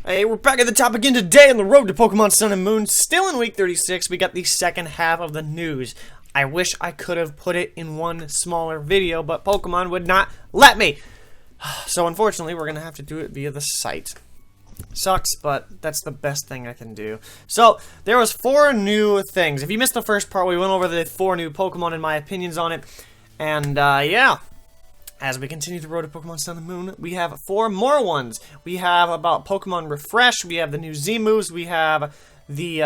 Hey, we're back at the top again today on the road to Pokemon Sun and Moon. Still in week 36, we got the second half of the news. I wish I could have put it in one smaller video, but Pokemon would not let me. So unfortunately, we're going to have to do it via the site. Sucks, but that's the best thing I can do. So, there was 4 new things. If you missed the first part, we went over the 4 new Pokemon and my opinions on it. And, yeah. As we continue to road to Pokemon Sun and Moon, we have 4 more ones. We have about Pokemon Refresh, we have the new Z moves, we have the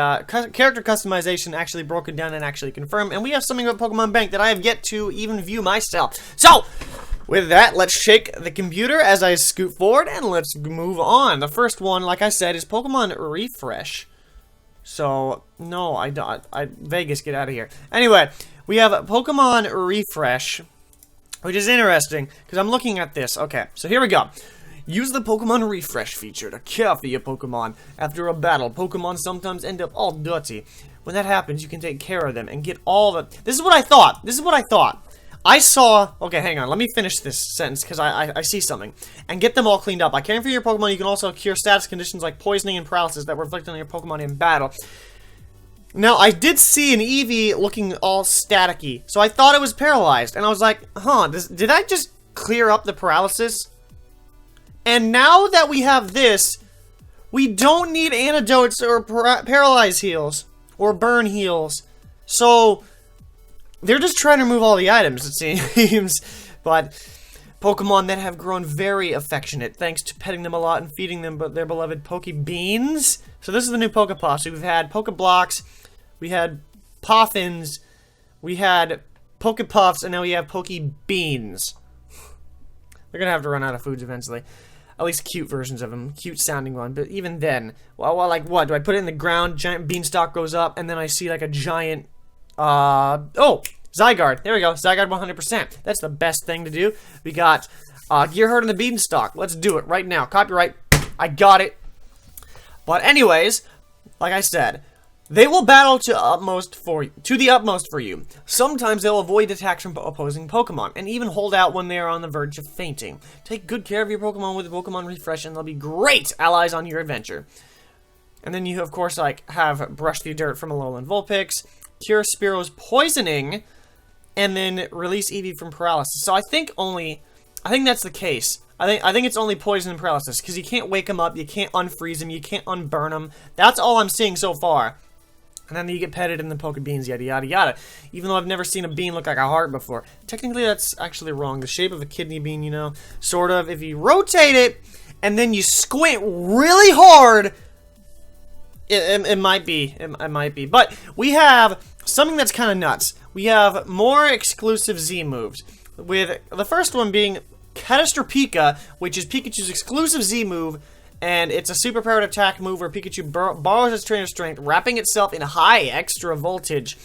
character customization actually broken down and actually confirmed, and we have something about Pokemon Bank that I have yet to even view myself. So, with that, let's shake the computer as I scoot forward, and let's move on. The first one, like I said, is Pokemon Refresh. So, no, Vegas, get out of here. Anyway, we have Pokemon Refresh, which is interesting, because I'm looking at this. Okay, so here we go. Use the Pokemon Refresh feature to care for your Pokemon. After a battle, Pokemon sometimes end up all dirty. When that happens, you can take care of them and get all the... This is what I thought. I saw... Okay, hang on. Let me finish this sentence, because I see something. And get them all cleaned up. By caring for your Pokemon, you can also cure status conditions like poisoning and paralysis that reflect on your Pokemon in battle. Now, I did see an Eevee looking all staticky, so I thought it was paralyzed, and I was like, huh, did I just clear up the paralysis? And now that we have this, we don't need antidotes or paralyze heals, or burn heals, so they're just trying to remove all the items, it seems, but Pokemon that have grown very affectionate, thanks to petting them a lot and feeding them their beloved Pokebeans. So this is the new Pokepuffs. So we've had Pokeblocks, we had Poffins, we had Pokepuffs, and now we have Pokebeans. They're gonna have to run out of foods eventually. At least cute versions of them, cute sounding one. But even then, well, like what? Do I put it in the ground? Giant beanstalk goes up, and then I see like a giant. Oh, Zygarde. There we go. Zygarde 100%. That's the best thing to do. We got Gearhart and the Beanstalk. Let's do it right now. Copyright. I got it. But anyways, like I said, they will battle to the utmost for you. Sometimes they'll avoid attacks from opposing Pokemon, and even hold out when they are on the verge of fainting. Take good care of your Pokemon with the Pokemon Refresh, and they'll be great allies on your adventure. And then you, of course, like, have Brush the Dirt from Alolan Vulpix, cure Spearow's poisoning, and then release Eevee from paralysis. So I think that's the case. I think it's only poison and paralysis, because you can't wake him up, you can't unfreeze him, you can't unburn him. That's all I'm seeing so far. And then you get petted in the Pokebeans, yada yada yada. Even though I've never seen a bean look like a heart before. Technically, that's actually wrong. The shape of a kidney bean, you know, sort of. If you rotate it, and then you squint really hard, it might be. It might be. But we have something that's kind of nuts. We have more exclusive Z moves. With the first one being Catastrophica, which is Pikachu's exclusive Z move, and it's a super-powered attack move where Pikachu borrows its trainer's strength, wrapping itself in high extra voltage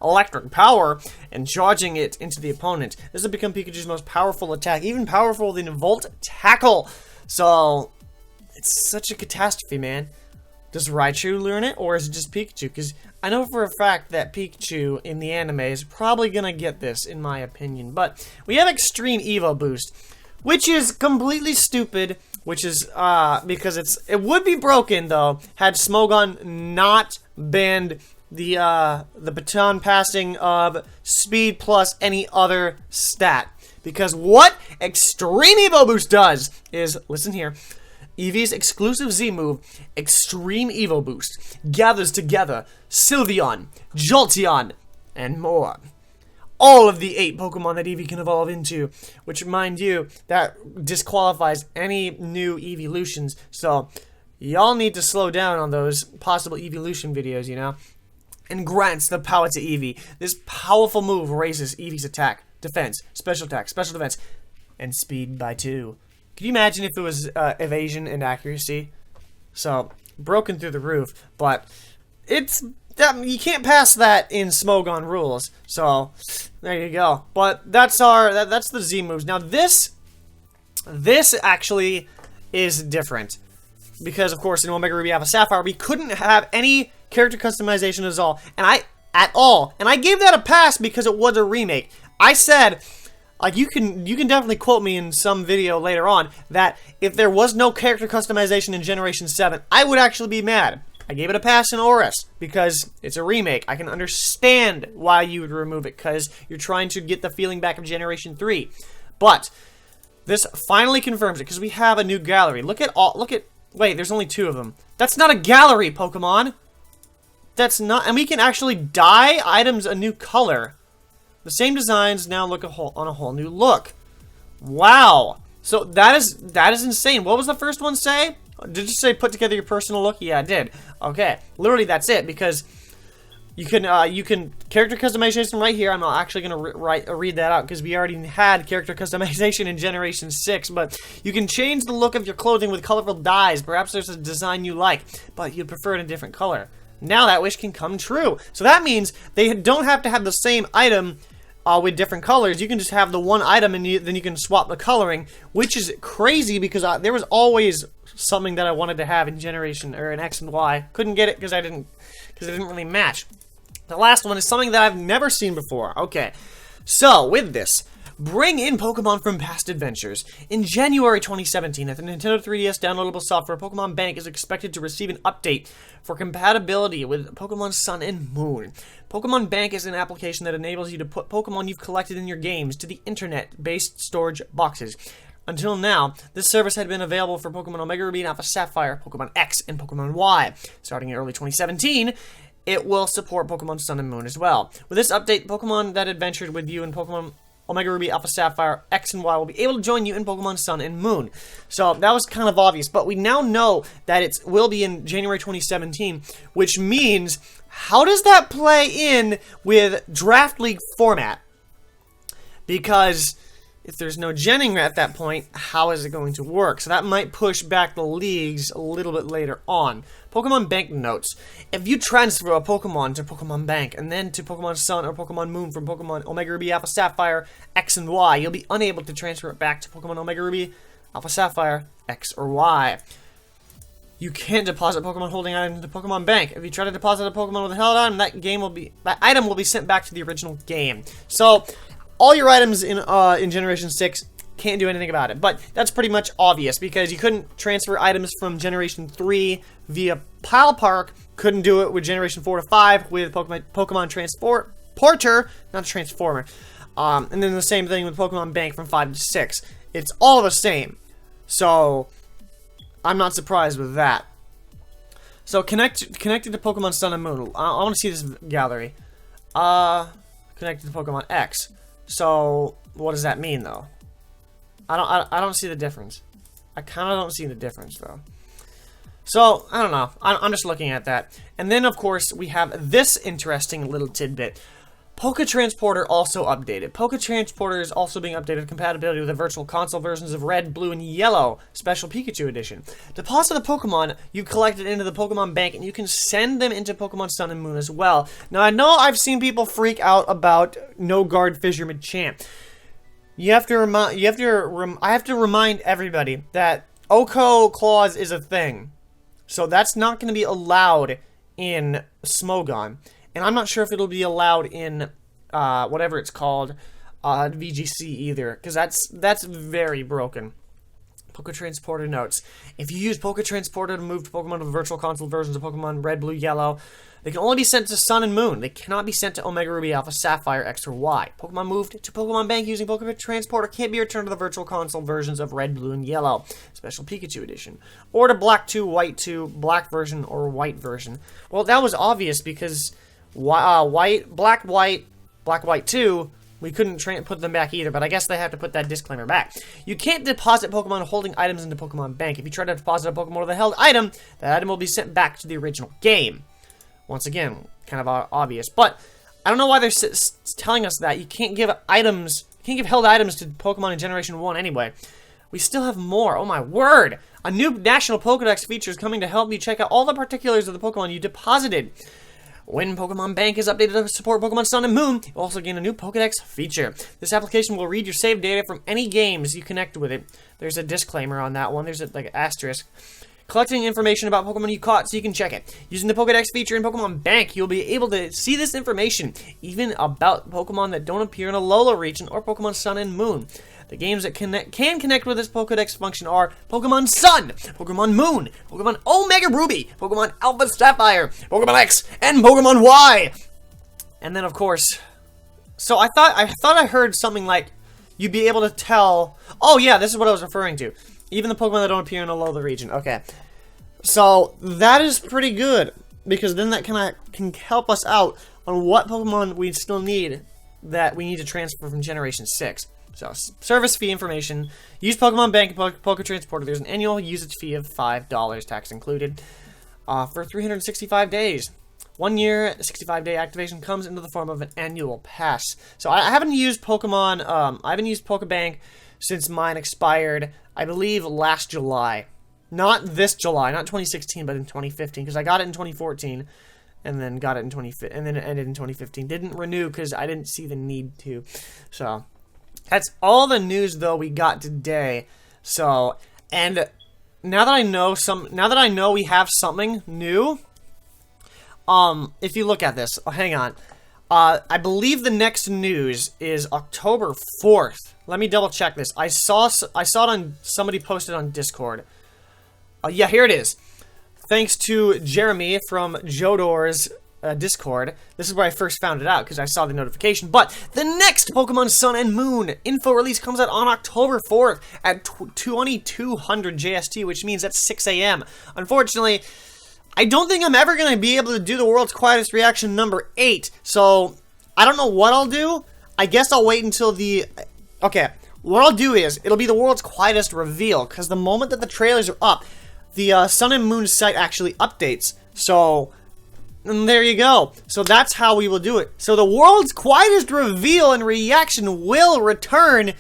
electric power, and charging it into the opponent. This will become Pikachu's most powerful attack, even powerful than Volt Tackle. So, it's such a catastrophe, man. Does Raichu learn it, or is it just Pikachu? Because I know for a fact that Pikachu in the anime is probably gonna get this, in my opinion. But we have Extreme Evo Boost, which is completely stupid. Which is, because it would be broken, though, had Smogon not banned the baton passing of speed plus any other stat. Because what Extreme Evo Boost does is, listen here, Eevee's exclusive Z move, Extreme Evo Boost, gathers together Sylveon, Jolteon, and more. All of the 8 Pokemon that Eevee can evolve into, which, mind you, that disqualifies any new evolutions, so y'all need to slow down on those possible evolution videos, you know, and grants the power to Eevee. This powerful move raises Eevee's attack, defense, special defense, and speed by 2. Could you imagine if it was evasion and accuracy? So, broken through the roof, but it's... you can't pass that in Smogon rules, so there you go. But that's that's the Z moves. Now this actually is different because, of course, in Omega Ruby Alpha Sapphire we couldn't have any character customization at all, and I gave that a pass because it was a remake. I said Like, you can definitely quote me in some video later on that if there was no character customization in Generation 7, I would actually be mad. I gave it a pass in ORS because it's a remake. I can understand why you would remove it because you're trying to get the feeling back of Generation 3. But this finally confirms it because we have a new gallery. Wait, there's only 2 of them. That's not a gallery, Pokemon. That's not, and we can actually dye items a new color. The same designs now look on a whole new look. Wow. So that is insane. What was the first one say? Did you say put together your personal look? Yeah, I did. Okay, literally that's it because you can character customization right here. I'm not actually gonna read that out because we already had character customization in Generation 6. But you can change the look of your clothing with colorful dyes. Perhaps there's a design you like, but you prefer it in a different color. Now that wish can come true. So that means they don't have to have the same item with different colors. You can just have the one item and then you can swap the coloring, which is crazy because there was always something that I wanted to have in Generation or in X and Y. Couldn't get it because it didn't really match. The last one is something that I've never seen before. Okay, so with this, bring in Pokemon from past adventures. In January 2017, at the Nintendo 3DS downloadable software, PokeBank is expected to receive an update for compatibility with Pokemon Sun and Moon. PokeBank is an application that enables you to put Pokemon you've collected in your games to the internet-based storage boxes. Until now, this service had been available for Pokemon Omega Ruby and Alpha Sapphire, Pokemon X, and Pokemon Y. Starting in early 2017, it will support Pokemon Sun and Moon as well. With this update, Pokemon that adventured with you in Pokemon Omega Ruby, Alpha Sapphire, X, and Y will be able to join you in Pokemon Sun and Moon. So that was kind of obvious, but we now know that it will be in January 2017, which means, how does that play in with Draft League format? Because if there's no genning at that point, how is it going to work? So that might push back the leagues a little bit later on. Pokemon Bank notes. If you transfer a Pokemon to Pokemon Bank and then to Pokemon Sun or Pokemon Moon from Pokemon Omega Ruby, Alpha Sapphire, X, and Y, you'll be unable to transfer it back to Pokemon Omega Ruby, Alpha Sapphire, X, or Y. You can't deposit Pokemon holding items into Pokemon Bank. If you try to deposit a Pokemon with a held item, that item will be sent back to the original game. So all your items in Generation 6 can't do anything about it. But that's pretty much obvious because you couldn't transfer items from Generation 3 via Pile Park. Couldn't do it with Generation 4 to 5 with Pokemon Transporter, not Transformer. And then the same thing with Pokemon Bank from 5 to 6. It's all the same. So I'm not surprised with that. So connected to Pokemon Sun and Moon. I want to see this gallery. Connected to Pokemon X. So what does that mean though? I don't see the difference. I kind of don't see the difference though. So I don't know. I'm just looking at that. And then of course we have this interesting little tidbit. Poke Transporter also updated. Poke Transporter is also being updated with compatibility with the Virtual Console versions of Red, Blue, and Yellow Special Pikachu Edition. Deposit the Pokemon you collected into the Pokemon Bank, and you can send them into Pokemon Sun and Moon as well. Now, I know I've seen people freak out about No Guard Fissure Machamp. I have to remind everybody that Oko Claws is a thing. So that's not going to be allowed in Smogon. And I'm not sure if it'll be allowed in whatever it's called, VGC either, because that's very broken. Poke Transporter notes. If you use Poke Transporter to move to Pokemon with Virtual Console versions of Pokemon Red, Blue, Yellow, they can only be sent to Sun and Moon. They cannot be sent to Omega Ruby, Alpha Sapphire, X, or Y. Pokemon moved to Pokemon Bank using Poke Transporter can't be returned to the Virtual Console versions of Red, Blue, and Yellow Special Pikachu Edition, or to Black 2, White 2, Black version, or White version. Well, that was obvious because Black, White 2, we couldn't put them back either, but I guess they have to put that disclaimer back. You can't deposit Pokemon holding items into Pokemon Bank. If you try to deposit a Pokemon with a held item, that item will be sent back to the original game. Once again, kind of obvious, but I don't know why they're telling us that. You can't give held items to Pokemon in Generation 1 anyway. We still have more. Oh my word! A new National Pokedex feature is coming to help you check out all the particulars of the Pokemon you deposited. When Pokemon Bank is updated to support Pokemon Sun and Moon, you'll also gain a new Pokedex feature. This application will read your saved data from any games you connect with it. There's a disclaimer on that one. There's like an asterisk. collecting information about Pokemon you caught so you can check it. Using the Pokedex feature in Pokemon Bank, you'll be able to see this information, even about Pokemon that don't appear in Alola region or Pokemon Sun and Moon. The games that can connect with this Pokedex function are Pokemon Sun, Pokemon Moon, Pokemon Omega Ruby, Pokemon Alpha Sapphire, Pokemon X, and Pokemon Y. And then, of course, so I thought I heard something like you'd be able to tell. Oh yeah, this is what I was referring to. Even the Pokemon that don't appear in Alola region. Okay, so that is pretty good because then that kind of can help us out on what Pokemon we still need that we need to transfer from Generation 6. So, service fee information. Use Pokemon Bank and Poke Transporter. There's an annual usage fee of $5, tax included, for 365 days. 1 year, 65-day activation comes into the form of an annual pass. So, I haven't used Pokemon, I haven't used PokeBank since mine expired, I believe, last July. Not this July, not 2016, but in 2015, because I got it in 2014, and then got it in 2015, and then it ended in 2015. Didn't renew because I didn't see the need to. So, that's all the news, though, we got today. So, and now that I know we have something new, if you look at this, hang on. I believe the next news is October 4th. Let me double check this. I saw it on, somebody posted on Discord. Yeah, here it is. Thanks to Jeremy from Jodor's Discord. This is where I first found it out because I saw the notification. But the next Pokemon Sun and Moon info release comes out on October 4th at 2200 JST, which means that's 6 a.m. Unfortunately, I don't think I'm ever going to be able to do the world's quietest reaction number 8. So, I don't know what I'll do. I guess I'll wait until the... Okay, what I'll do is, it'll be the world's quietest reveal, because the moment that the trailers are up, the Sun and Moon site actually updates. So... and there you go. So that's how we will do it. So the world's quietest reveal and reaction will return,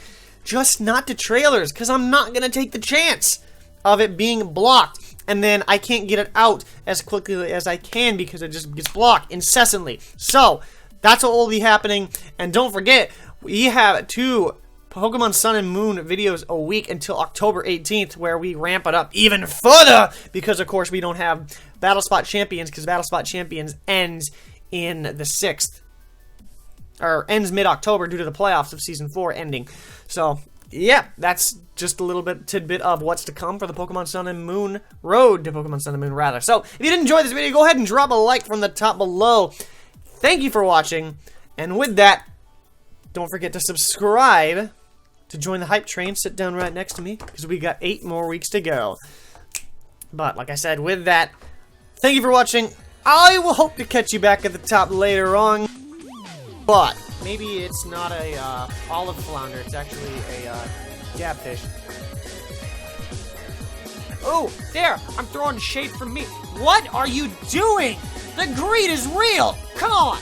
just not to trailers, because I'm not going to take the chance of it being blocked. And then I can't get it out as quickly as I can because it just gets blocked incessantly. So that's what will be happening. And don't forget, we have 2 Pokemon Sun and Moon videos a week until October 18th, where we ramp it up even further because, of course, we don't have Battle Spot Champions because Battle Spot Champions ends in the 6th. Or ends mid-October due to the playoffs of Season 4 ending. So, yeah, that's just a little bit tidbit of what's to come for the Pokemon Sun and Moon road to Pokemon Sun and Moon, rather. So, if you did enjoy this video, go ahead and drop a like from the top below. Thank you for watching. And with that, don't forget to subscribe to join the hype train. Sit down right next to me because we got 8 more weeks to go. But like I said, with that, thank you for watching. I will hope to catch you back at the top later on. But maybe it's not a olive flounder. It's actually a gabfish. Oh, there! I'm throwing shade from me. What are you doing? The greed is real. Come on.